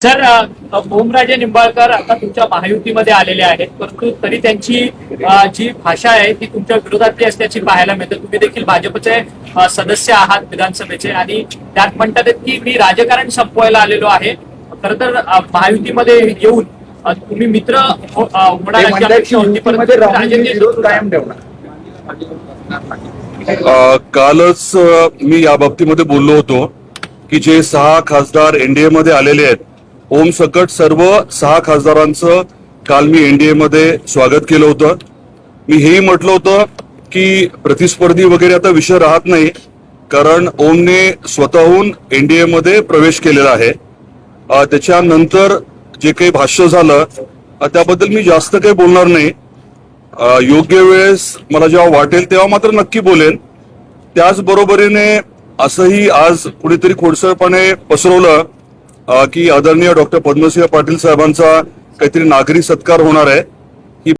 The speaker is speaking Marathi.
सर, ओमराजे निंबाळकर आता तुमच्या महायुतीमध्ये आलेले आहेत, परंतु तरी त्यांची जी भाषा आहे ती तुमच्या विरोधातली असल्याची पाहायला मिळते. तुम्ही देखील भाजपचे सदस्य आहात विधानसभेचे आणि त्यात म्हणतात की मी राजकारण संपवायला आलेलो आहे. खरं तर महायुतीमध्ये येऊन तुम्ही मित्र होणार अशी अपेक्षा होती, परंतु राजकीय विरोध कायम ठेवणार. कालच मी या बाबतीमध्ये बोललो होतो की जे 6 खासदार एनडीए मध्ये आलेले आहेत, ओम सकट सर्व 6 खासदारांचं काल मी एनडीए मध्ये स्वागत केलं होतं. मी हेही म्हटलं होतं की प्रतिस्पर्धी वगैरे आता विषय राहत नाही, कारण ओमने स्वतःहून एनडीए मध्ये प्रवेश केलेला आहे. त्याच्यानंतर जे काही भाष्य झालं त्याबद्दल मी जास्त काही बोलणार नाही. योग्य वेळेस मला जेव्हा वाटेल तेव्हा मात्र नक्की बोलेन. त्याचबरोबरीने असंही आज कुणीतरी खोडसळपणे पसरवलं की आदरणीय डॉक्टर पद्मसिंह पाटील साहेबांचा काहीतरी नागरी सत्कार होणार आहे.